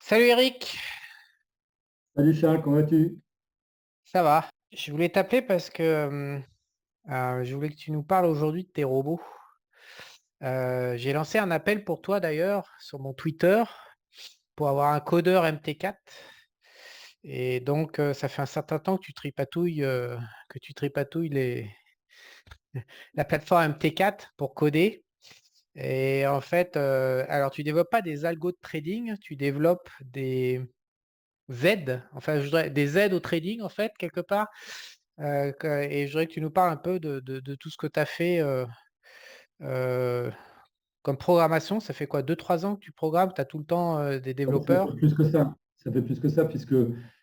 Salut Eric, Salut Charles, comment vas-tu? ça va? Je voulais t'appeler parce que je voulais que tu nous parles aujourd'hui de tes robots. J'ai lancé un appel pour toi d'ailleurs sur mon Twitter pour avoir un codeur MT4. Et donc ça fait un certain temps que tu tripatouilles la plateforme MT4 pour coder. Et en fait, alors tu développes pas des algos de trading, tu développes des Z, enfin je voudrais des aides au trading en fait quelque part. Et je voudrais que tu nous parles un peu de tout ce que tu as fait, heu, comme programmation. Ça fait quoi, 2 3 ans que tu programmes? Tu as tout le temps, des Ah bah, ça fait développeurs? plus que ça. Ça fait plus que ça, puisque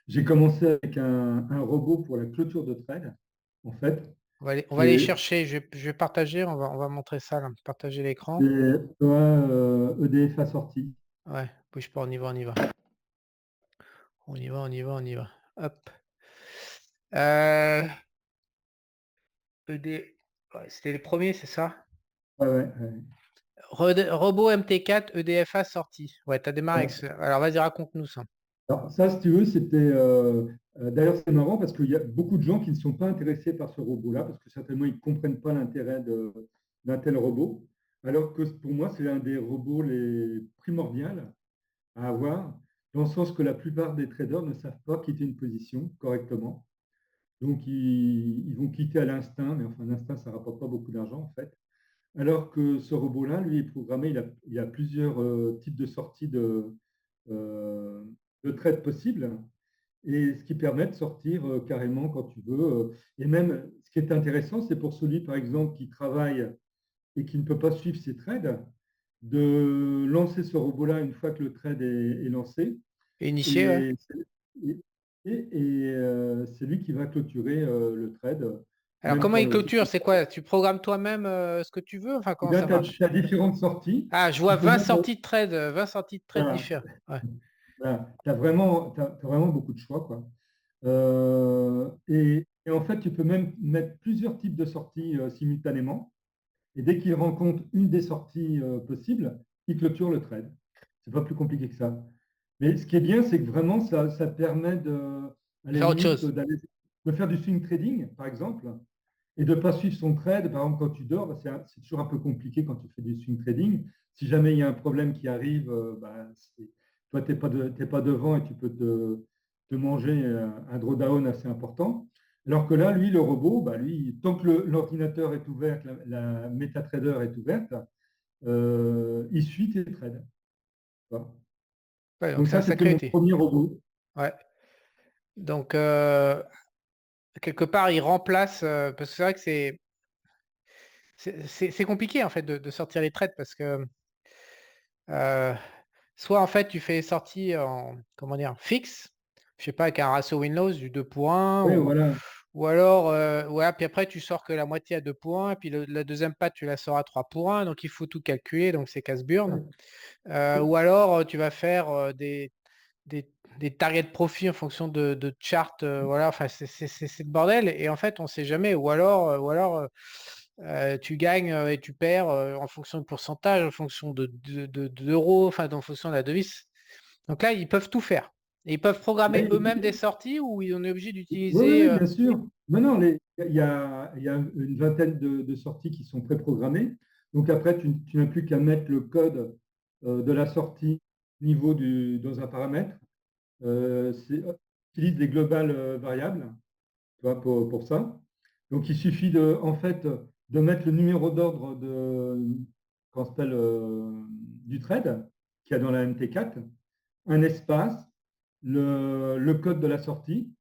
j'ai commencé avec un robot pour la clôture de trade, en fait, On va qui aller est, chercher, je vais partager, on va montrer ça là, partager l'écran. c'est EDF assorti. Ouais, bouge pas, on y va, on y va. On y va, on y va, on y va. Hop. Heu, ED ouais, c'était les premiers, c'est ça? Ouais, ouais, ouais. Robot MT4 EDFA sorti. Ouais, tu as démarré avec Ouais. ce alors vas-y, raconte-nous ça. Alors ça, si tu veux, c'était... d'ailleurs, c'est marrant parce qu'il y a beaucoup de gens qui ne sont pas intéressés par ce robot-là, parce que certainement, ils ne comprennent pas l'intérêt d'un tel robot. Alors que pour moi, c'est un des robots les primordiaux à avoir, dans le sens que la plupart des traders ne savent pas quitter une position correctement. Donc, ils vont quitter à l'instinct, mais enfin, l'instinct, ça ne rapporte pas beaucoup d'argent, en fait. Alors que ce robot-là, lui, est programmé, il a plusieurs types de sorties euh, de trades possibles, et ce qui permet de sortir carrément quand tu veux. Et même, ce qui est intéressant, c'est pour celui, par exemple, qui travaille et qui ne peut pas suivre ses trades, de lancer ce robot-là une fois que le trade est lancé. Initié, ouais. Et, c'est lui qui va clôturer le trade, Alors même comment quand il le titre clôture? est C'est fort. quoi? Tu programmes toi-même, ce que tu veux? Enfin, Eh comment bien, ça tu marche? as différentes sorties. Ah, je vois Tu peux 20 même, sorties de trade, 20 sorties de trade voilà, différentes. Ouais. tu as vraiment beaucoup de choix, quoi. Et en fait, tu peux même mettre plusieurs types de sorties simultanément. Et dès qu'il rencontre une des sorties possibles, il clôture le trade. C'est pas plus compliqué que ça. Mais ce qui est bien, c'est que vraiment, ça permet à De la faire autre limite, chose. de faire du swing trading, par exemple, et de ne pas suivre son trade. Par exemple, quand tu dors, bah, c'est toujours un peu compliqué quand tu fais du swing trading. Si jamais il y a un problème qui arrive, bah, toi, t'es pas devant et tu peux te manger un drawdown assez important. Alors que là, lui, le robot, bah, lui, tant que l'ordinateur est ouvert, que la MetaTrader est ouverte, il suit tes trades. Voilà. Ouais, donc Donc c'est un ça, c'était sacré mon outil. premier robot. Ouais. Donc quelque part, il remplace, parce que c'est vrai que c'est compliqué en fait de sortir les trades parce que, heu, soit en fait tu fais les sorties en comment dire? Fixe, je sais pas avec un ratio win-loss du 2 pour 1 Oui, voilà. ou alors, ouais, puis après tu sors que la moitié à 2 pour 1 puis la deuxième patte tu la sors à 3 pour 1 donc il faut tout calculer donc c'est casse-burne. Ouais. Ou alors, tu vas faire, des des targets de profit en fonction de charts, voilà, enfin c'est le bordel et en fait on sait jamais tu gagnes, et tu perds, en fonction de pourcentage, en fonction d'euros, enfin en fonction de la devise. Donc là, ils peuvent tout faire et ils peuvent programmer eux-mêmes des Oui, sorties ou on est obligé oui, d'utiliser, oui, bien sûr. Non, non, il y a une vingtaine de sorties qui sont préprogrammées. Donc après, tu n'as plus qu'à mettre le code de la sortie dans un paramètre. Utilise des globales variables, tu vois, pour ça. Donc il suffit en fait, de mettre le numéro d'ordre qu'on s'appelle, du trade qu'il y a dans la MT4, un espace, le code de la sortie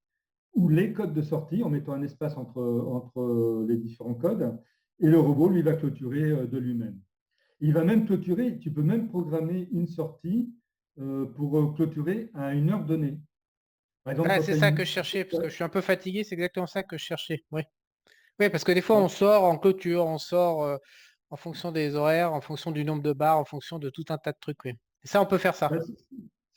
ou les codes de sortie en mettant un espace entre les différents codes, et le robot, lui, va clôturer de lui-même. Il va même clôturer, tu peux même programmer une sortie pour clôturer à une heure donnée. Par exemple, voilà, quand c'est tu as ça que une... je cherchais parce que je suis un peu fatigué, c'est exactement ça que je cherchais, oui. Oui, parce que des fois, on Ah, sort en clôture, on sort, en fonction des horaires, en fonction du nombre de barres, en fonction de tout un tas de trucs, oui. Et ça, on peut faire ça. bah,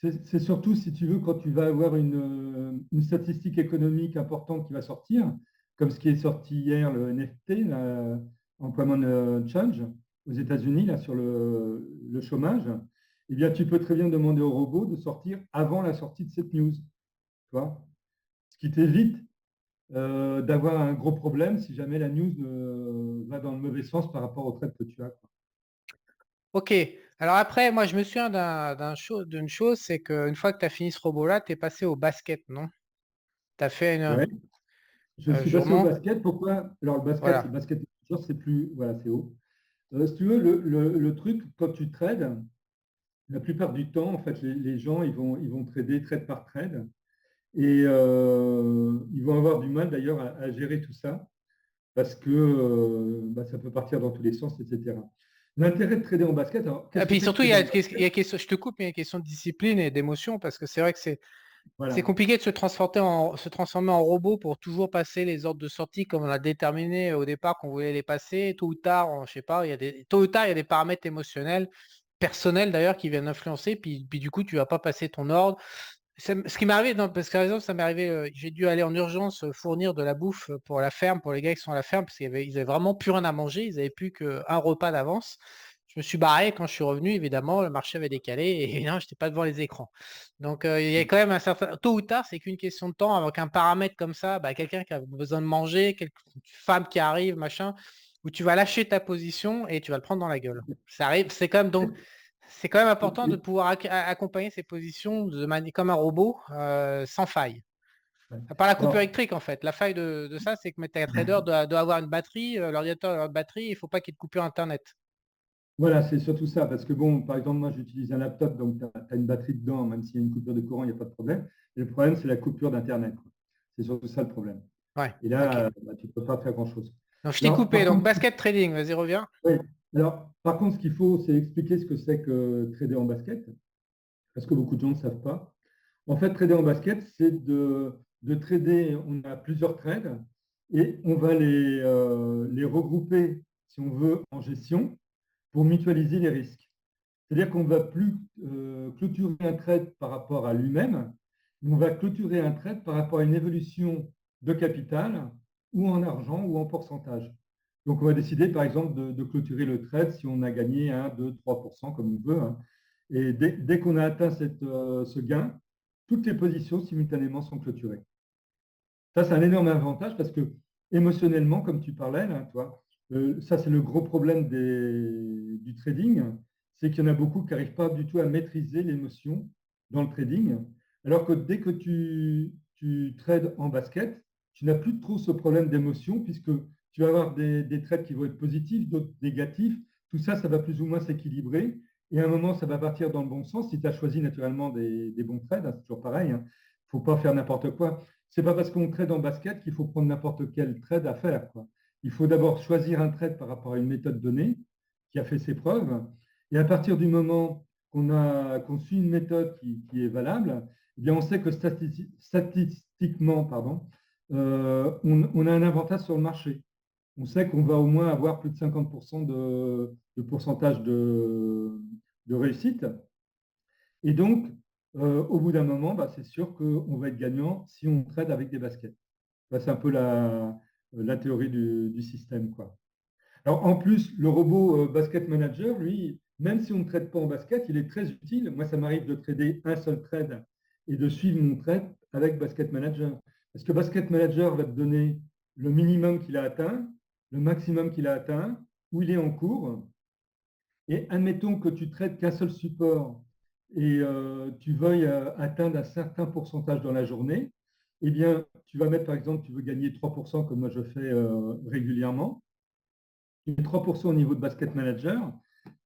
c'est surtout, si tu veux, quand tu vas avoir une statistique économique importante qui va sortir, comme ce qui est sorti hier, le NFT, l'Employment Change, aux États-Unis, là, sur le chômage. eh bien, tu peux très bien demander au robot de sortir avant la sortie de cette news. Tu vois, ce qui t'évite d'avoir un gros problème si jamais la news va dans le mauvais sens par rapport au trade que tu as, quoi. OK. Alors après, moi, je me souviens d'une chose, c'est qu'une fois que tu as fini ce robot-là, tu es passé au basket, non? Tu as fait une, Ouais. Je suis passé au sûrement? basket. Pourquoi? Alors, le Voilà. basket, c'est plus, voilà, c'est haut. Si tu veux, le truc, quand tu trades, la plupart du temps, en fait, les gens, ils vont trader trade par trade. Et ils vont avoir du mal d'ailleurs à gérer tout ça parce que bah, ça peut partir dans tous les sens, etc. L'intérêt de trader en basket, alors Et qu'est-ce que puis c'est que surtout, il y trader a en il y basket? a question je te coupe, mais il y a une question de discipline et d'émotion parce que c'est vrai que c'est Voilà. compliqué de se transformer en robot pour toujours passer les ordres de sortie comme on a déterminé au départ qu'on voulait les passer. Tôt ou tard, je sais pas, tôt ou tard, il y a des paramètres émotionnels, personnels d'ailleurs, qui viennent influencer, puis du coup, tu vas pas passer ton ordre. Ce qui m'est arrivé, non, parce que par exemple, ça m'est arrivé, j'ai dû aller en urgence, fournir de la bouffe, pour la ferme, pour les gars qui sont à la ferme, parce ils avaient vraiment plus rien à manger, ils avaient plus qu'un repas d'avance. Je me suis barré, quand je suis revenu, évidemment, le marché avait décalé et non, j'étais pas devant les écrans. Donc, il y a quand même un certain tôt ou tard, c'est qu'une question de temps avec un paramètre comme ça, bah, quelqu'un qui a besoin de manger, une femme qui arrive, machin, où tu vas lâcher ta position et tu vas le prendre dans la gueule. Ça arrive, c'est quand même important de Et- pouvoir accompagner ces positions de comme un robot, sans faille. ouais. À part la coupure Alors, électrique en fait. La faille de ça, c'est que ta trader doit avoir une batterie, l'ordinateur doit avoir une batterie, il faut pas qu'il y ait de coupure internet. voilà, c'est surtout ça. Parce que, bon, par exemple, moi, j'utilise un laptop, donc tu as une batterie dedans, même s'il y a une coupure de courant, il n'y a pas de problème. Et le problème, c'est la coupure d'Internet, quoi. C'est surtout ça le problème. Ouais, Et OK. là, bah, tu ne peux pas faire grand-chose. Donc je t'ai Alors, coupé, par donc contre, basket trading, vas-y reviens. ouais. Alors, par contre, ce qu'il faut, c'est expliquer ce que c'est que trader en basket, parce que beaucoup de gens ne savent pas. En fait, trader en basket, c'est de trader, on a plusieurs trades et on va les regrouper, si on veut, en gestion pour mutualiser les risques. C'est-à-dire qu'on ne va plus clôturer un trade par rapport à lui-même, mais on va clôturer un trade par rapport à une évolution de capital ou en argent ou en pourcentage. Donc, on va décider, par exemple, de clôturer le trade si on a gagné 1, 2, 3% comme on veut, hein. Et dès qu'on a atteint ce gain, toutes les positions simultanément sont clôturées. Ça, c'est un énorme avantage parce que émotionnellement, comme tu parlais, là, toi, ça, c'est le gros problème du trading, c'est qu'il y en a beaucoup qui n'arrivent pas du tout à maîtriser l'émotion dans le trading, alors que dès que tu trades en basket, tu n'as plus trop ce problème d'émotion puisque tu vas avoir des trades qui vont être positifs, d'autres négatifs. Tout ça, ça va plus ou moins s'équilibrer. Et à un moment, ça va partir dans le bon sens si tu as choisi naturellement des bons trades, hein, c'est toujours pareil. Il ne faut pas faire n'importe quoi. C'est pas parce qu'on trade en basket qu'il faut prendre n'importe quel trade à faire, quoi. Il faut d'abord choisir un trade par rapport à une méthode donnée qui a fait ses preuves. Et à partir du moment qu'on suit une méthode qui est valable, eh bien on sait que statistiquement, pardon, on a un avantage sur le marché. On sait qu'on va au moins avoir plus de 50% de pourcentage de réussite. Et donc, au bout d'un moment, bah, c'est sûr qu'on va être gagnant si on trade avec des baskets. Bah, c'est un peu la théorie du système, quoi. Alors, en plus, le robot Basket Manager, lui, même si on ne trade pas en basket, il est très utile. Moi, ça m'arrive de trader un seul trade et de suivre mon trade avec Basket Manager. Parce que Basket Manager va te donner le minimum qu'il a atteint, le maximum qu'il a atteint, où il est en cours. Et admettons que tu traites qu'un seul support et tu veuilles atteindre un certain pourcentage dans la journée, eh bien, tu vas mettre, par exemple, tu veux gagner 3% comme moi je fais régulièrement. Tu mets 3% au niveau de Basket Manager.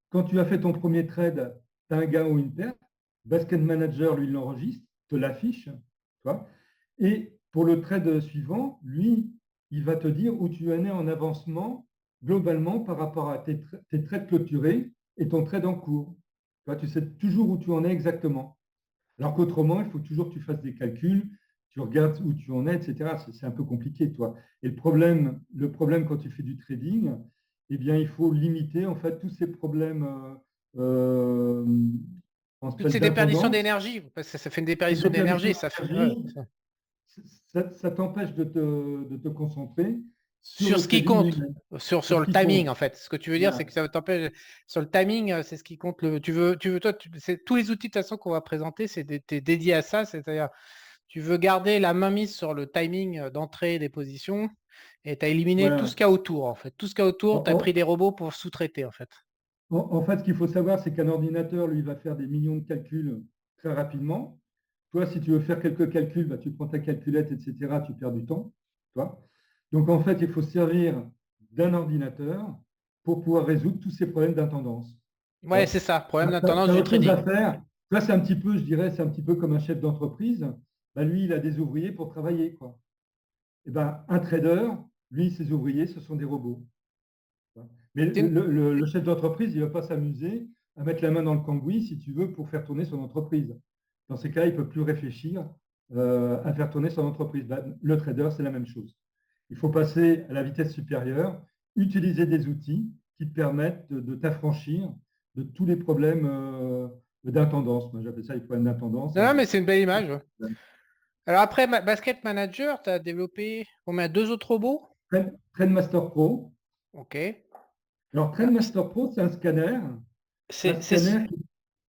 Quand tu as fait ton premier trade, tu as un gain ou une perte. Basket Manager, lui, il l'enregistre, te l'affiche. Et pour le trade suivant, lui, il va te dire où tu en es en avancement globalement par rapport à tes trades clôturés et ton trade en cours. Tu sais toujours où tu en es exactement. Alors qu'autrement, il faut toujours que tu fasses des calculs, tu regardes où tu en es, etc. C'est un peu compliqué, toi. Et le problème quand tu fais du trading, eh bien, il faut limiter en fait tous ces problèmes en Toutes espèce ces déperditions d'intendance, d'énergie, parce que ça fait une ces déperdition déperditions d'énergie, ça fait ouais, d'énergie, c'est ça. ça t'empêche de te concentrer. sur Sur le ce qui trading compte, lui-même, sur sur ce le qui compte. timing en fait. Ce que tu veux dire, c'est Voilà. que ça t'empêche sur le timing, c'est ce qui compte. Tu veux toi, c'est tous les outils de toute façon qu'on va présenter, t'es dédié à ça, c'est-à-dire tu veux garder la main mise sur le timing d'entrée des positions et tu as éliminé tout ce Voilà. qu'il y a autour en fait. Tout ce qu'il y a autour, tu as pris En, des robots pour sous-traiter en fait. en fait, ce qu'il faut savoir, c'est qu'un ordinateur, lui, va faire des millions de calculs très rapidement. Toi, si tu veux faire quelques calculs, bah, tu prends ta calculette, etc., tu perds du temps. Toi. Donc, en fait, il faut se servir d'un ordinateur pour pouvoir résoudre tous ces problèmes d'intendance. Tu Ouais, c'est ça, as, problème d'intendance du autre chose à trading. faire. Toi, c'est un petit peu, je dirais, c'est un petit peu comme un chef d'entreprise. Bah, lui, il a des ouvriers pour travailler, quoi. Et ben, un trader, lui, ses ouvriers, ce sont des robots. Mais C'est une- le chef d'entreprise, il ne va pas s'amuser à mettre la main dans le cambouis, si tu veux, pour faire tourner son entreprise. Dans ces cas, il ne peut plus réfléchir à faire tourner son entreprise. Ben, le trader, c'est la même chose. Il faut passer à la vitesse supérieure, utiliser des outils qui te permettent de t'affranchir de tous les problèmes d'intendance. Moi, j'appelle ça les problèmes d'intendance. Non, non, mais c'est une belle image. Ouais. Alors après, Basket Manager, tu as développé combien? Deux autres robots? Trendmaster Pro. Ok. Alors, Ah, Trendmaster Pro, c'est un scanner. Un C'est scanner qui...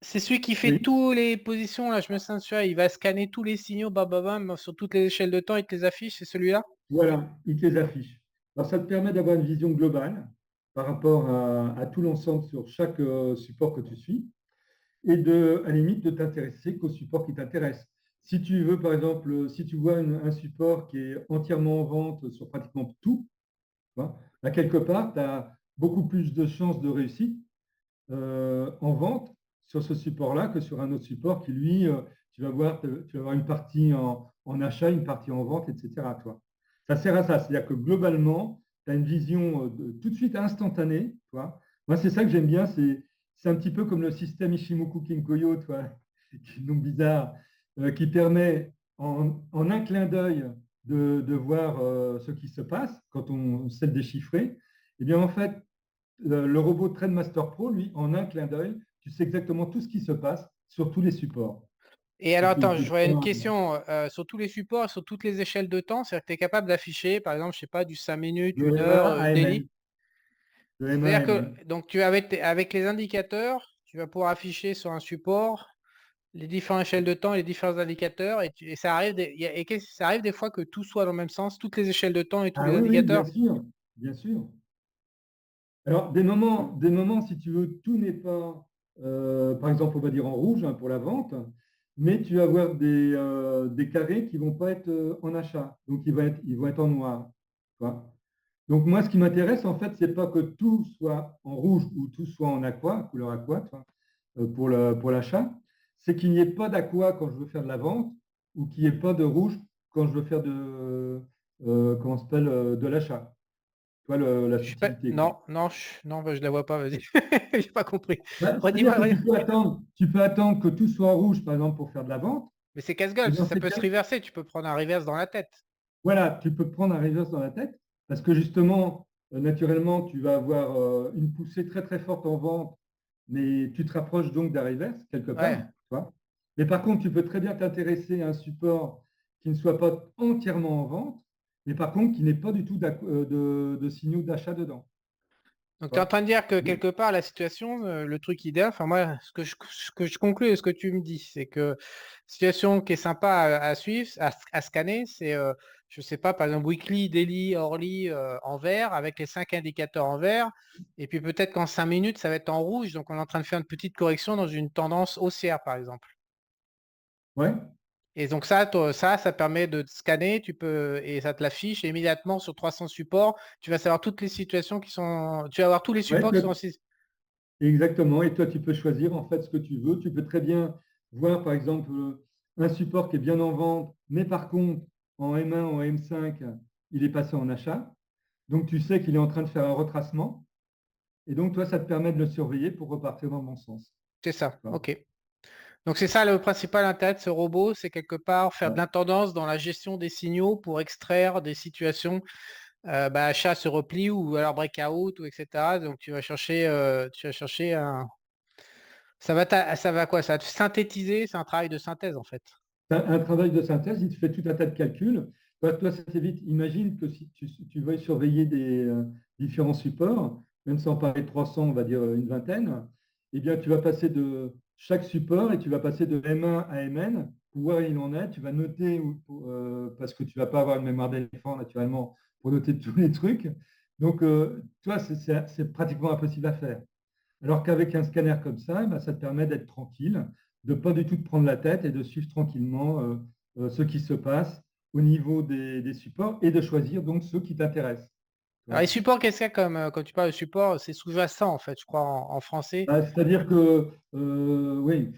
c'est celui qui fait Oui. tous les positions, là, je me sens sûr, il va scanner tous les signaux, bam, bam, bam, sur toutes les échelles de temps, il te les affiche, c'est celui-là? Voilà, il te les affiche. Alors, ça te permet d'avoir une vision globale par rapport à tout l'ensemble sur chaque support que tu suis et à la limite de t'intéresser qu'au support qui t'intéresse. Si tu veux, par exemple, si tu vois un support qui est entièrement en vente sur pratiquement tout, tu vois, là, quelque part, tu as beaucoup plus de chances de réussite en vente sur ce support-là que sur un autre support qui, lui, tu vas avoir une partie en achat, une partie en vente, etc. Toi. Ça sert à ça. C'est-à-dire que globalement, tu as une vision tout de suite instantanée. Toi. Moi, c'est ça que j'aime bien. C'est un petit peu comme le système Ishimoku Kinkoyo, toi, qui est donc bizarre, qui permet en un clin d'œil de voir ce qui se passe quand on sait le déchiffrer. Eh bien, en fait, le robot Trendmaster Pro, lui, en un clin d'œil, tu sais exactement tout ce qui se passe sur tous les supports. Et Et alors, attends, tu je voudrais une prends question sur tous les supports, sur toutes les échelles de temps, c'est-à-dire que tu es capable d'afficher, par exemple, je sais pas, du 5 minutes, de une M1 heure, à daily. MM, de M1 à C'est-à-dire MM. que, donc, avec les indicateurs, tu vas pouvoir afficher sur un support les différentes échelles de temps et les différents indicateurs, et ça arrive, ça arrive des fois que tout soit dans le même sens, toutes les échelles de temps et tous Ah les oui, oui, bien indicateurs. sûr, bien sûr. Alors, des moments, si tu veux, tout n'est pas, par exemple, on va dire en rouge hein, pour la vente, mais tu vas avoir des carrés qui ne vont pas être en achat. Donc, ils vont être en noir. Tu vois. Donc, moi, ce qui m'intéresse, en fait, c'est pas que tout soit en rouge ou tout soit en aqua, couleur aqua, tu vois, pour l'achat. C'est qu'il n'y ait pas d'aqua quand je veux faire de la vente ou qu'il n'y ait pas de rouge quand je veux faire comment ça s'appelle, de l'achat. Tu vois, la Je suis pas, subtilité, quoi. non, non, non, bah, je la vois pas, vas-y. J'ai pas compris. Bah, c'est-à-dire Redis-moi, que tu peux attendre que tout soit en rouge, par exemple, pour faire de la vente. mais c'est Et casse-gueule, dans ça ces peut se cas, reverser, tu peux prendre un reverse dans la tête. voilà, tu peux prendre un reverse dans la tête parce que justement, naturellement, tu vas avoir une poussée très très forte en vente, mais tu te rapproches donc d'un reverse quelque part. Ouais. Tu vois. Mais par contre, tu peux très bien t'intéresser à un support qui ne soit pas entièrement en vente, mais par contre qui n'ait pas du tout de signaux d'achat dedans. Donc, Tu tu es en vois. train de dire que quelque part, la situation, le truc idéal, enfin, moi, ce que je conclus de ce que tu me dis, c'est que situation qui est sympa à suivre, à scanner, c'est, je sais pas, par exemple, weekly, daily, hourly, en vert, avec les 5 indicateurs en vert. Et puis peut-être qu'en 5 minutes, ça va être en rouge. Donc, on est en train de faire une petite correction dans une tendance haussière, par exemple. Ouais. Et donc ça permet de te scanner, et ça te l'affiche et immédiatement sur 300 supports, tu vas savoir toutes les situations tu vas avoir tous les Ouais, supports qui sont aussi. exactement. Et toi, tu peux choisir en fait ce que tu veux. Tu peux très bien voir, par exemple, un support qui est bien en vente, mais par contre, en M1, en M5, il est passé en achat. Donc, tu sais qu'il est en train de faire un retracement. Et donc, toi, ça te permet de le surveiller pour repartir dans le bon sens. C'est ça, Tu vois. ok. Donc c'est ça le principal intérêt de ce robot, c'est quelque part faire de Ouais. l'intendance dans la gestion des signaux pour extraire des situations, achat se repli ou alors breakout ou etc. Donc tu vas chercher ça va quoi? Ça va te synthétiser, c'est un travail de synthèse en fait. Un travail de synthèse, il te fait tout un tas de calculs. toi, ça t'évite. Imagine que si tu veux surveiller des différents supports, même sans parler de 300, on va dire une vingtaine, eh bien, tu vas passer de chaque support et tu vas passer de M1 à Mn pour voir où il en est. Tu vas noter, parce que tu ne vas pas avoir une mémoire d'éléphant naturellement pour noter tous les trucs. Donc, toi, c'est pratiquement impossible à faire. Alors qu'avec un scanner comme ça, bah, ça te permet d'être tranquille, de ne pas du tout te prendre la tête et de suivre tranquillement ce qui se passe au niveau des supports et de choisir donc ceux qui t'intéressent. Tu Alors les vois. supports, qu'est-ce qu'il y a comme, quand tu parles de support, c'est sous-jacent en fait, je crois en français. Bah, c'est-à-dire que, oui,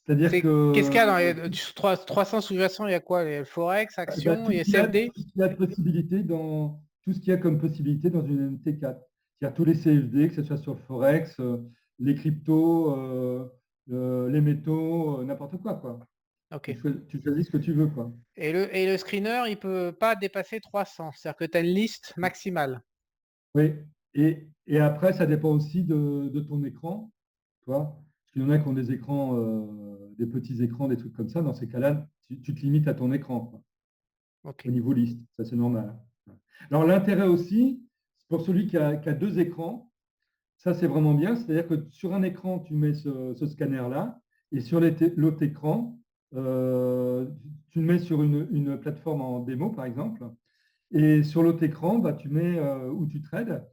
c'est-à-dire Qu'est-ce qu'il y a dans que les 300 sous-jacents, il y a quoi? Il y a le Forex, bah, Action, il y a CFD? tout ce qu'il y a de possibilités tout ce qu'il y a comme possibilité dans une MT4. C'est-à-dire tous les CFD, que ce soit sur le Forex, les cryptos, les métaux, n'importe quoi, quoi. Ok. Tu choisis ce que tu veux, quoi. Et le screener, il peut pas dépasser 300, c'est-à-dire que tu as une liste maximale. Oui. Et après, ça dépend aussi de ton écran, tu vois. Parce qu'il y en a qui ont des écrans, des petits écrans, des trucs comme ça. Dans ces cas-là, tu te limites à ton écran, quoi, Ok. au niveau liste. Ça, c'est normal. Alors, l'intérêt aussi, c'est pour celui qui a deux écrans, ça, c'est vraiment bien. C'est-à-dire que sur un écran, tu mets ce scanner-là, et sur l'autre écran, tu le mets sur une plateforme en démo, par exemple. Et sur l'autre écran, bah, tu mets où tu trades.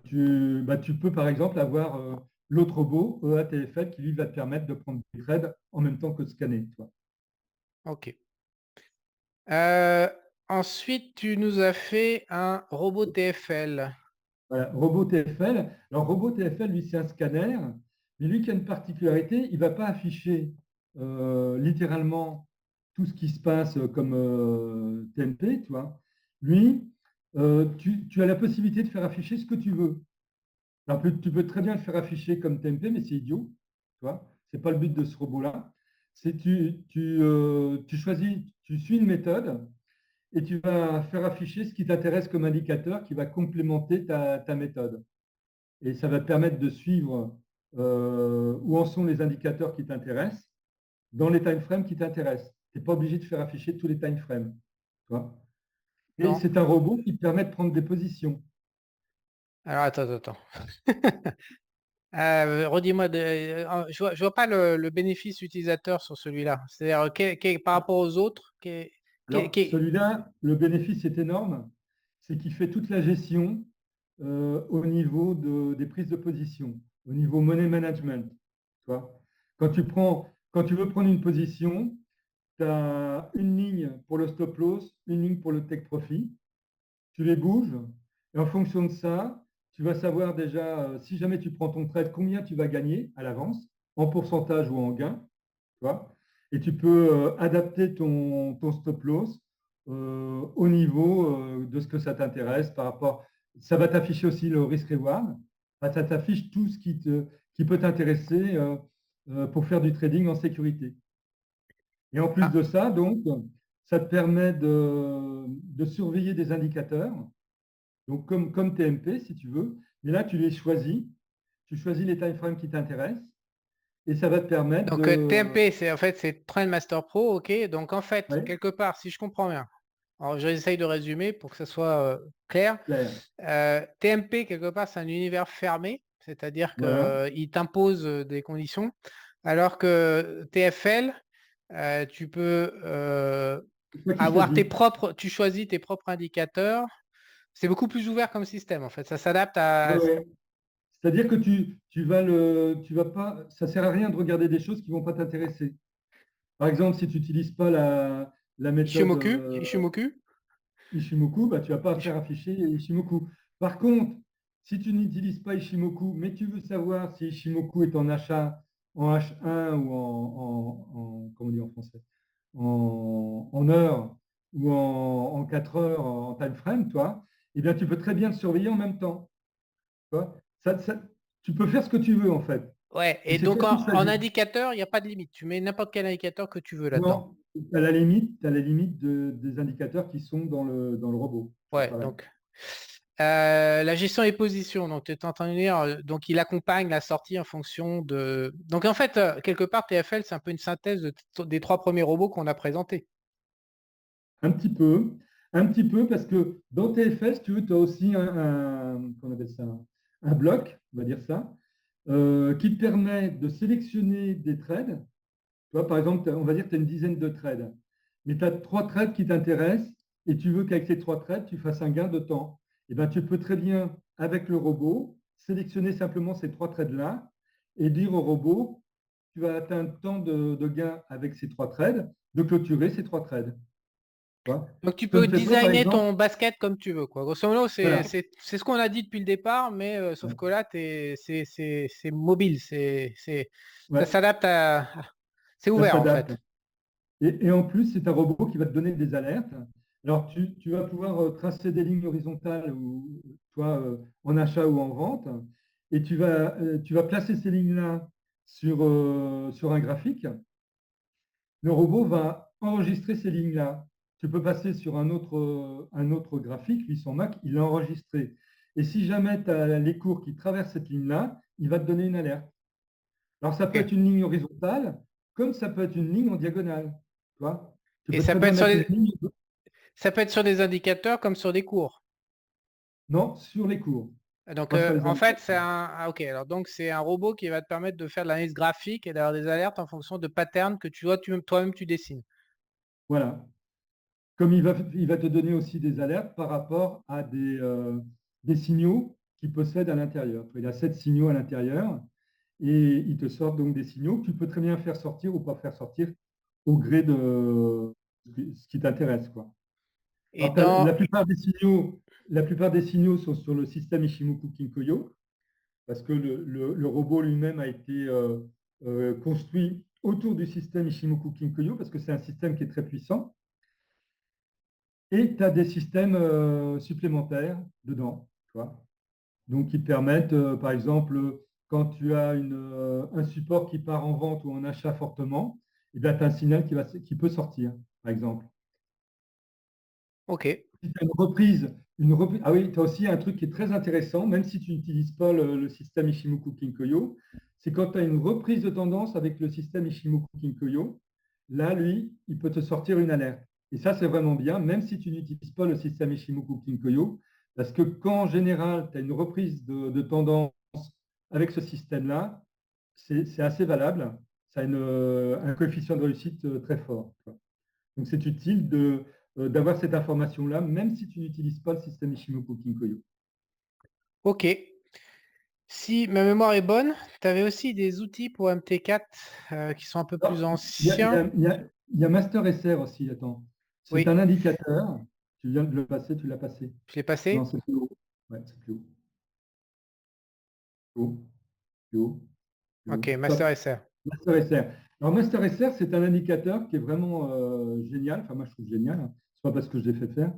Tu peux par exemple avoir l'autre robot EATFL qui lui va te permettre de prendre des trades en même temps que de scanner. Tu vois. Ok. Euh, Ensuite, tu nous as fait un robot TFL. Voilà, robot TFL. Alors robot TFL, lui, c'est un scanner, mais lui qui a une particularité, il ne va pas afficher littéralement tout ce qui se passe comme TNP, tu vois. Lui, tu as la possibilité de faire afficher ce que tu veux. Alors, tu peux très bien le faire afficher comme TMP, mais c'est idiot. Tu vois, c'est pas le but de ce robot-là. C'est tu choisis, tu suis une méthode et tu vas faire afficher ce qui t'intéresse comme indicateur qui va complémenter ta méthode. Et ça va te permettre de suivre où en sont les indicateurs qui t'intéressent dans les time frames qui t'intéressent. Tu n'es pas obligé de faire afficher tous les time frames. Tu vois. Et Non. c'est un robot qui te permet de prendre des positions. Alors, attends. Redis-moi, je vois pas le bénéfice utilisateur sur celui-là. C'est-à-dire, par rapport aux autres, Alors, celui-là, le bénéfice est énorme, c'est qu'il fait toute la gestion au niveau des prises de position, au niveau money management. Tu vois. Quand tu veux prendre une position, tu as une ligne pour le stop loss, une ligne pour le take profit. Tu les bouges et en fonction de ça, tu vas savoir déjà, si jamais tu prends ton trade, combien tu vas gagner à l'avance, en pourcentage ou en gain. Tu vois. Et tu peux adapter ton stop loss au niveau de ce que ça t'intéresse par rapport. Ça va t'afficher aussi le risk reward. Enfin, ça t'affiche tout ce qui peut t'intéresser pour faire du trading en sécurité. Et en plus ah, de ça, donc, ça te permet de surveiller des indicateurs, donc comme TMP si tu veux. Mais là, tu les choisis. Tu choisis les time frames qui t'intéressent et ça va te permettre donc de. TMP, c'est en fait c'est Trendmaster Pro, ok. Donc en fait, Ouais, quelque part, si je comprends bien, alors j'essaye de résumer pour que ça soit clair. clair. TMP, quelque part, c'est un univers fermé, c'est-à-dire Voilà. qu'il t'impose des conditions, alors que TFL, tu peux C'est toi qui avoir choisis. tu choisis tes propres indicateurs. C'est beaucoup plus ouvert comme système, en fait. Ça s'adapte Ouais, à. ouais. C'est-à-dire que tu vas pas, ça sert à rien de regarder des choses qui vont pas t'intéresser. Par exemple, si tu n'utilises pas la méthode Ishimoku. Ishimoku, bah, tu vas pas Ishi- faire afficher Ishimoku. Par contre, si tu n'utilises pas Ishimoku, mais tu veux savoir si Ishimoku est en achat en H1 ou comment on dit en français, en heure ou en 4 heures en time frame, toi, eh bien, tu peux très bien le surveiller en même temps. Tu vois. Tu peux faire ce que tu veux, en fait. Ouais, Et et c'est donc toi qui en choisis. indicateur, il n'y a pas de limite. Tu mets n'importe quel indicateur que tu veux là-dedans. Non, tu as la limite des indicateurs qui sont dans le robot. C'est Ouais, pareil. donc la gestion des positions, donc tu es en train de dire, donc il accompagne la sortie en fonction de. Donc en fait, quelque part, TFL, c'est un peu une synthèse des trois premiers robots qu'on a présentés. Un petit peu. Un petit peu parce que dans TFS, tu as aussi qu'on appelle ça, un bloc, on va dire ça, qui te permet de sélectionner des trades. Tu vois, par exemple, on va dire que tu as une dizaine de trades, mais tu as trois trades qui t'intéressent et tu veux qu'avec ces trois trades, tu fasses un gain de temps. Et ben, tu peux très bien, avec le robot, sélectionner simplement ces trois trades-là et dire au robot, tu vas atteindre tant de gains avec ces trois trades, de clôturer ces trois trades. Tu vois. Donc tu Ça peux ne fait pas, par designer exemple, ton basket comme tu veux, quoi. Grosso modo, voilà, c'est ce qu'on a dit depuis le départ, mais sauf que là, c'est mobile, ça ouais, s'adapte c'est ça ouvert en s'adapte. fait. Et en plus, c'est un robot qui va te donner des alertes. Alors, tu vas pouvoir tracer des lignes horizontales ou, toi, en achat ou en vente. Et tu vas placer ces lignes-là sur un graphique. Le robot va enregistrer ces lignes-là. Tu peux passer sur un autre graphique, lui, son Mac, il l'a enregistré. Et si jamais tu as les cours qui traversent cette ligne-là, il va te donner une alerte. Alors, ça peut Ok. être une ligne horizontale, comme ça peut être une ligne en diagonale. Tu vois, tu Et peux très bien mettre une ligne, ça peut être sur des indicateurs comme sur des cours. non, sur les cours, Donc pas sur les en fait, indicateurs. ok. Alors donc c'est un robot qui va te permettre de faire de l'analyse graphique et d'avoir des alertes en fonction de patterns que tu vois toi-même tu dessines. Voilà. Comme il va te donner aussi des alertes par rapport à des signaux qu'il possède à l'intérieur. Il a 7 signaux à l'intérieur et il te sort donc des signaux que tu peux très bien faire sortir ou pas faire sortir au gré de ce qui t'intéresse, quoi. Et Alors, dans la plupart des signaux sont sur le système Ishimoku Kinkoyo, parce que le robot lui-même a été construit autour du système Ishimoku Kinkoyo, parce que c'est un système qui est très puissant. Et tu as des systèmes supplémentaires dedans, tu vois. Donc, qui te permettent, par exemple, quand tu as un support qui part en vente ou en achat fortement, et bien, tu as un signal qui peut sortir, par exemple. ok. Si tu as ah oui, tu as aussi un truc qui est très intéressant, même si tu n'utilises pas le système Ishimoku Kinkoyo, c'est quand tu as une reprise de tendance avec le système Ishimoku Kinkoyo, là, lui, il peut te sortir une alerte. Et ça, c'est vraiment bien, même si tu n'utilises pas le système Ishimoku Kinkoyo, parce que quand en général, tu as une reprise de tendance avec ce système-là, c'est assez valable. Ça a un coefficient de réussite très fort. Donc, c'est utile d'avoir cette information-là, même si tu n'utilises pas le système Ishimoku Kinkoyo. Ok. Si ma mémoire est bonne, tu avais aussi des outils pour MT4 qui sont un peu plus Alors, anciens. il y a Master SR aussi, attends. C'est Oui, un indicateur. Tu viens de le passer, tu l'as passé. je l'ai Non, passé. c'est plus haut. Ouais, c'est plus haut. Plus haut, plus haut, plus Ok, haut. Master Stop. SR. Master SR. Alors, Master SR, c'est un indicateur qui est vraiment génial. Enfin, moi, je trouve génial. C'est pas parce que je l'ai fait faire.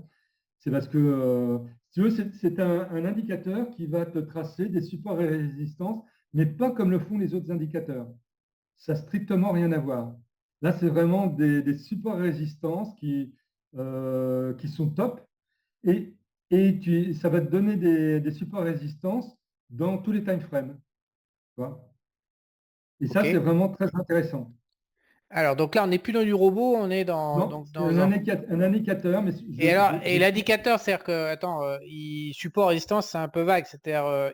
C'est parce que, si tu veux, c'est un indicateur qui va te tracer des supports et résistances, mais pas comme le font les autres indicateurs. Ça n'a strictement rien à voir. Là, c'est vraiment des supports et résistances qui sont top et, ça va te donner des supports et résistances dans tous les time frames. Tu vois. Et Ok. ça, c'est vraiment très intéressant. Alors, donc là, on n'est plus dans du robot, on est Non, c'est un indicateur, mais Et alors, et l'indicateur, c'est-à-dire que, attends, support résistance, c'est un peu vague. C'est-à-dire,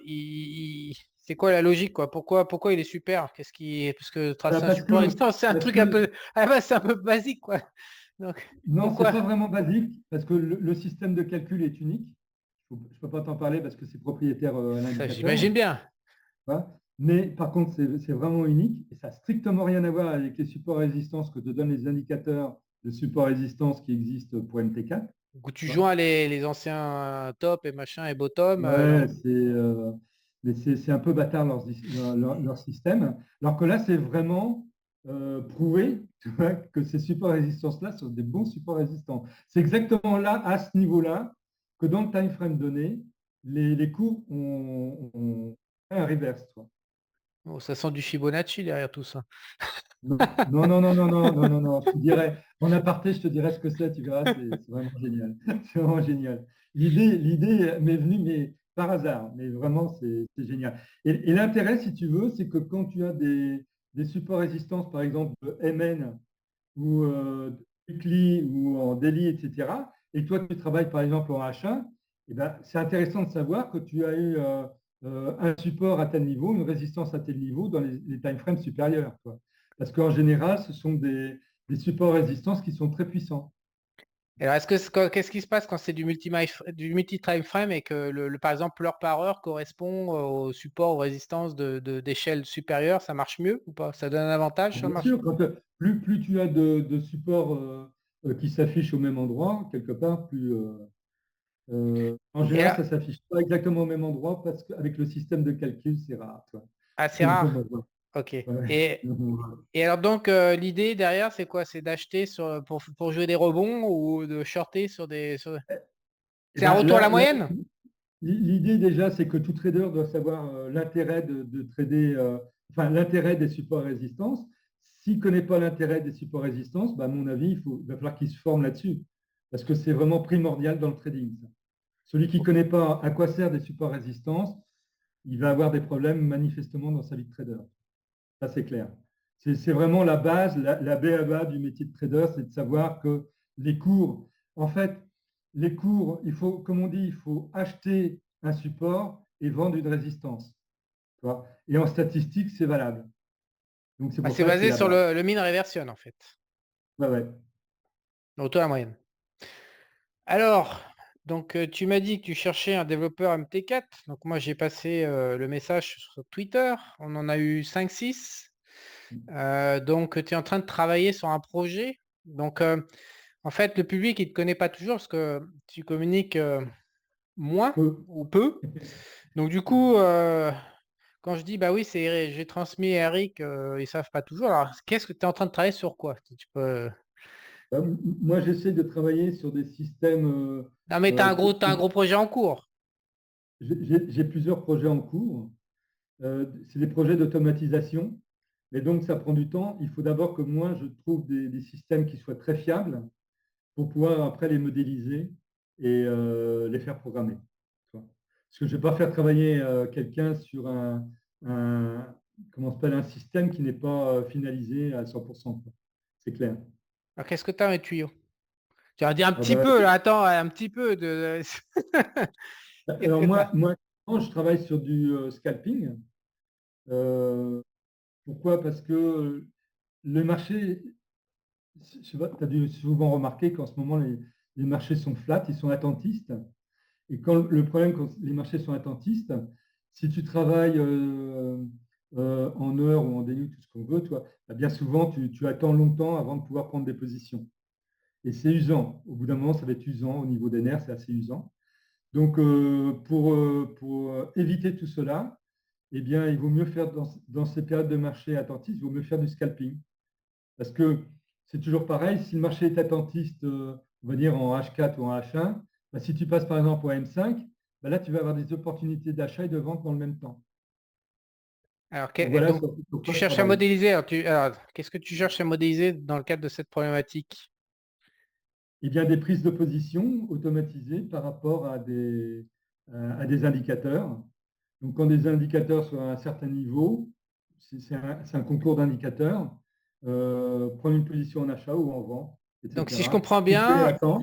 c'est quoi la logique, quoi? Pourquoi il est super? Parce que voilà, tracer un support résistance, c'est un parce truc un que peu, à la base, c'est un peu basique, quoi. Donc, non, c'est pourquoi? pas vraiment basique, parce que le système de calcul est unique. Je ne peux pas t'en parler parce que c'est propriétaire à Ça, l'indicateur. j'imagine bien. Voilà. Mais par contre, c'est vraiment unique et ça n'a strictement rien à voir avec les supports résistance que te donnent les indicateurs de support résistance qui existent pour MT4. Où tu Voilà. joins les anciens top et machin et bottom, Ouais, mais c'est un peu bâtard leur système. Alors que là, c'est vraiment prouvé, tu vois, que ces supports résistance-là sont des bons supports résistants. C'est exactement là, à ce niveau-là, que dans le time frame donné, les cours ont un reverse. oh, ça sent du Fibonacci derrière tout ça. Non, non, non, non, non, non, non, non, non. Je te dirais, en aparté, je te dirais ce que c'est, tu verras, c'est vraiment génial. C'est vraiment génial. L'idée m'est venue, mais par hasard, mais vraiment, c'est génial. Et l'intérêt, si tu veux, c'est que quand tu as des supports résistance, par exemple, de MN ou weekly ou en daily, etc., et toi, tu travailles par exemple en H1, eh ben, c'est intéressant de savoir que tu as eu un support à tel niveau, une résistance à tel niveau dans les time frames supérieurs, quoi. Parce qu'en général, ce sont des supports résistances qui sont très puissants. Alors, qu'est-ce qui se passe quand c'est du multi-time frame et que par exemple, l'heure par heure correspond au support, aux résistances d'échelle supérieure, ça marche mieux ou pas? Ça donne un avantage, ça Bien marche? sûr, plus tu as de supports qui s'affichent au même endroit, quelque part, en Et général, là, ça ne s'affiche pas exactement au même endroit parce qu'avec le système de calcul, c'est rare, toi. ah, c'est Sinon, rare. Ok. ouais. Et alors donc l'idée derrière, c'est quoi? C'est d'acheter pour jouer des rebonds ou de shorter Et C'est un ben, retour à la moyenne? l'idée déjà, c'est que tout trader doit savoir l'intérêt de trader, enfin l'intérêt des supports résistance. S'il ne connaît pas l'intérêt des supports résistance, bah, à mon avis, il va falloir qu'il se forme là-dessus. Parce que c'est vraiment primordial dans le trading, ça. Celui qui ne connaît pas à quoi servent des supports résistance, il va avoir des problèmes manifestement dans sa vie de trader. Ça, c'est clair. C'est vraiment la base, la b.a.-ba du métier de trader, c'est de savoir que les cours, en fait, les cours, il faut, comme on dit, il faut acheter un support et vendre une résistance. Tu vois. Et en statistique, c'est valable. Donc, c'est Ah, pour c'est ça que c'est basé la sur base. le mean reversion en fait, Ouais, ouais. le retour à la moyenne. Alors, donc tu m'as dit que tu cherchais un développeur MT4. Donc moi j'ai passé le message sur Twitter. On en a eu 5-6. Donc tu es en train de travailler sur un projet. Donc en fait le public il ne te connaît pas toujours parce que tu communiques moins Peu. ou peu. Donc du coup, quand je dis bah oui, j'ai transmis à Eric, ils savent pas toujours. Alors qu'est-ce que tu es en train de travailler sur quoi? Si tu peux. Moi, j'essaie de travailler sur des systèmes. Non mais euh, t'as un gros projet en cours. j'ai plusieurs projets en cours. C'est des projets d'automatisation. Mais donc, ça prend du temps. Il faut d'abord que moi, je trouve des systèmes qui soient très fiables pour pouvoir après les modéliser et les faire programmer. Parce que je ne vais pas faire travailler quelqu'un sur comment on s'appelle, un système qui n'est pas finalisé à 100%, quoi. C'est clair. Alors qu'est-ce que tu as un tuyau? Tu vas dire un Ah petit bah, peu, là, attends, un petit peu de. Qu'est-ce alors que tu as? moi, je travaille sur du scalping. Euh, Pourquoi? Parce que le marché, je sais pas, tu as dû souvent remarquer qu'en ce moment, les marchés sont flats, ils sont attentistes. Et le problème, quand les marchés sont attentistes, si tu travailles en heure ou en délit, tout ce qu'on veut, toi, bah, bien souvent, tu attends longtemps avant de pouvoir prendre des positions. Et c'est usant. Au bout d'un moment, ça va être usant au niveau des nerfs, c'est assez usant. Donc, pour éviter tout cela, eh bien, il vaut mieux faire dans ces périodes de marché attentiste, il vaut mieux faire du scalping. Parce que c'est toujours pareil, si le marché est attentiste, on va dire en H4 ou en H1, bah, si tu passes par exemple au M5, bah, là, tu vas avoir des opportunités d'achat et de vente dans le même temps. Alors, Donc voilà donc, sur tu quoi je cherches à travaille. modéliser. Alors, qu'est-ce que tu cherches à modéliser dans le cadre de cette problématique? Il y a des prises de position automatisées par rapport à des indicateurs. Donc quand des indicateurs sont à un certain niveau, c'est un concours d'indicateurs, prendre une position en achat ou en vente, Donc, si je etc. comprends Couper bien, à temps.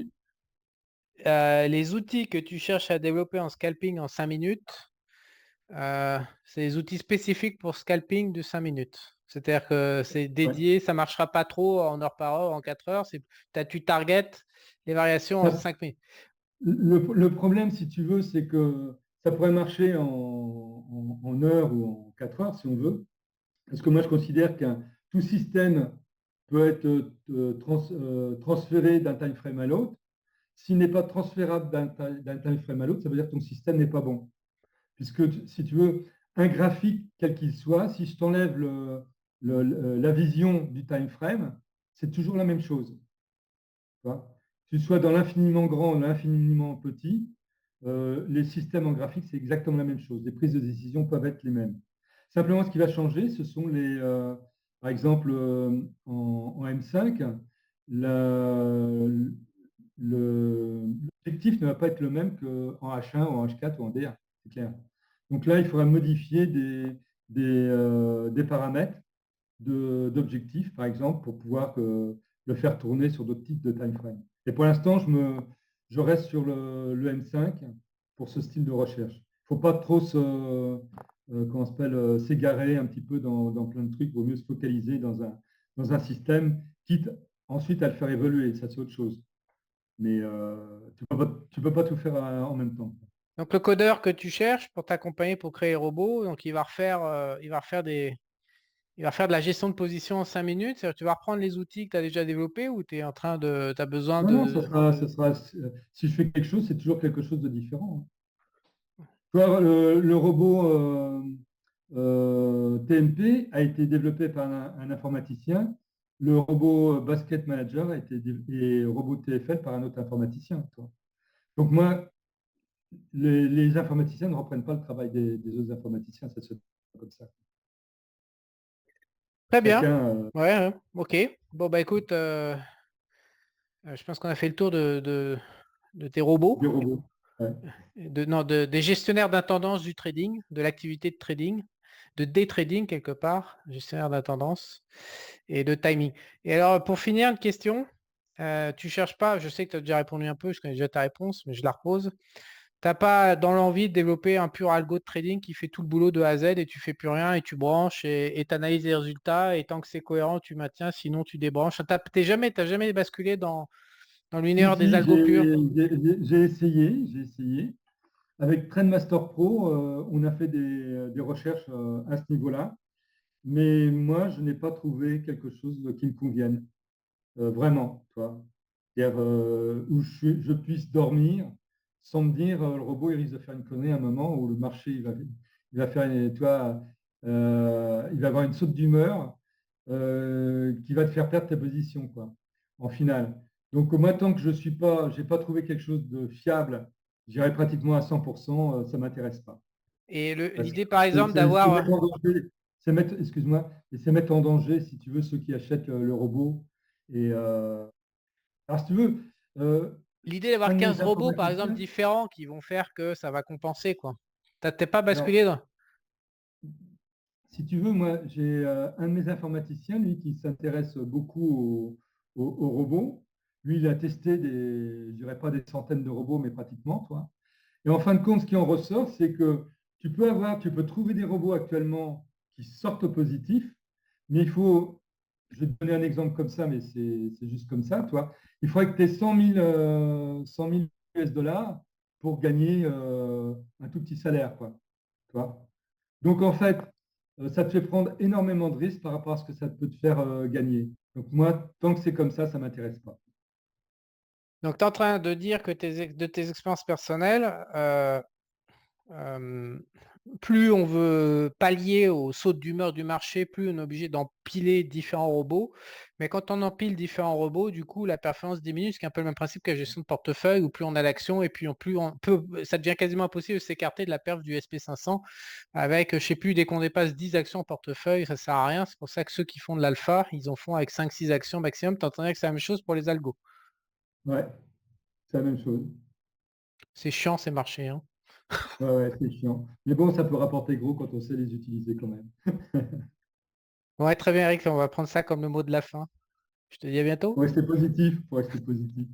les outils que tu cherches à développer en scalping en 5 minutes, c'est des outils spécifiques pour scalping de 5 minutes. C'est-à-dire que c'est Ouais. dédié, ça ne marchera pas trop en heure par heure, en 4 heures. Tu targetes les variations en Ça, 5 minutes. le problème, si tu veux, c'est que ça pourrait marcher en heure ou en 4 heures, si on veut. Parce que moi, je considère qu'un tout système peut être transféré d'un time frame à l'autre. S'il n'est pas transférable d'un time frame à l'autre, ça veut dire que ton système n'est pas bon. Puisque, si tu veux, un graphique, quel qu'il soit, si je t'enlève la vision du time frame, c'est toujours la même chose. Tu vois. Que tu sois dans l'infiniment grand ou l'infiniment petit, les systèmes en graphique, c'est exactement la même chose. Les prises de décision peuvent être les mêmes. Simplement, ce qui va changer, ce sont par exemple, en M5, l'objectif ne va pas être le même qu'en H1 ou en H4 ou en DR, c'est clair. Donc là, il faudra modifier des paramètres d'objectifs, par exemple, pour pouvoir le faire tourner sur d'autres types de time frame. Et pour l'instant, je reste sur le M5 pour ce style de recherche. Il ne faut pas trop comment on s'appelle, s'égarer un petit peu dans plein de trucs. Il vaut mieux se focaliser dans un système, quitte ensuite à le faire évoluer. Ça, c'est autre chose. Mais tu peux pas tout faire en même temps. Donc le codeur que tu cherches pour t'accompagner pour créer les robots, donc il va faire de la gestion de position en 5 minutes. C'est-à-dire que tu vas reprendre les outils que tu as déjà développés ou tu as besoin Non, non, de. si je fais quelque chose, c'est toujours quelque chose de différent, hein. Tu vois, le robot TMP a été développé par un informaticien. Le robot Basket Manager a été et le robot TFL par un autre informaticien, toi. Donc moi, les informaticiens ne reprennent pas le travail des autres informaticiens, ça se fait comme ça. Très bien. Chacun Ouais, ouais, ok. Bon, bah écoute, je pense qu'on a fait le tour de tes robots, des robots. Ouais. non, des gestionnaires d'intendance du trading, de l'activité de trading, de day trading quelque part, gestionnaire d'intendance et de timing. Et alors, pour finir, une question. Tu cherches pas, je sais que tu as déjà répondu un peu, je connais déjà ta réponse, mais je la repose. T'as pas dans l'envie de développer un pur algo de trading qui fait tout le boulot de A à Z et tu fais plus rien et tu branches et tu analyses les résultats et tant que c'est cohérent, tu maintiens, sinon tu débranches. T'as jamais basculé dans Si, l'univers des si, algos purs? j'ai essayé. Avec Trendmaster Pro, on a fait des recherches à ce niveau-là, mais moi, je n'ai pas trouvé quelque chose qui me convienne, vraiment, toi. C'est-à-dire où je puisse dormir sans me dire le robot il risque de faire une connerie à un moment où le marché il va faire tu vois, il va avoir une saute d'humeur qui va te faire perdre ta position, quoi, en finale. Donc moi, tant que je suis pas, j'ai pas trouvé quelque chose de fiable, j'irai pratiquement à 100%, ça m'intéresse pas. Et Parce que l'idée, par exemple, c'est d'avoir mettre en danger, excuse-moi, et c'est mettre en danger, si tu veux, ceux qui achètent le robot. Et alors, si tu veux, euh, l'idée un d'avoir de 15 mes robots, par exemple, informaticiens, différents qui vont faire que ça va compenser, quoi. T'es pas alors, basculé dans. si tu veux, moi, j'ai un de mes informaticiens, lui, qui s'intéresse beaucoup aux robots. Lui, il a testé je dirais pas des centaines de robots, mais pratiquement, toi. Et en fin de compte, ce qui en ressort, c'est que tu peux trouver des robots actuellement qui sortent au positif, mais je vais te donner un exemple comme ça, mais c'est juste comme ça, toi. Il faudrait que tu aies 100 000 US$ pour gagner un tout petit salaire, quoi. Tu vois. Donc, en fait, ça te fait prendre énormément de risques par rapport à ce que ça peut te faire gagner. Donc, moi, tant que c'est comme ça ne m'intéresse pas. Donc, tu es en train de dire que de tes expériences personnelles, Hem, plus on veut pallier aux sautes d'humeur du marché, plus on est obligé d'empiler différents robots. Mais quand on empile différents robots, du coup, la performance diminue. C'est un peu le même principe que la gestion de portefeuille où plus on a d'actions et puis plus on peut ça devient quasiment impossible de s'écarter de la perf du SP 500 avec, je sais plus, dès qu'on dépasse 10 actions en portefeuille, ça sert à rien. C'est pour ça que ceux qui font de l'alpha, ils en font avec 5 6 actions maximum. Tu entendrais que c'est la même chose pour les algos. Ouais, c'est la même chose. C'est chiant ces marchés, hein. Ouais, ouais, c'est chiant. Mais bon, ça peut rapporter gros quand on sait les utiliser quand même. Ouais, très bien Eric, on va prendre ça comme le mot de la fin. Je te dis à bientôt. Faut rester positif, faut rester positif.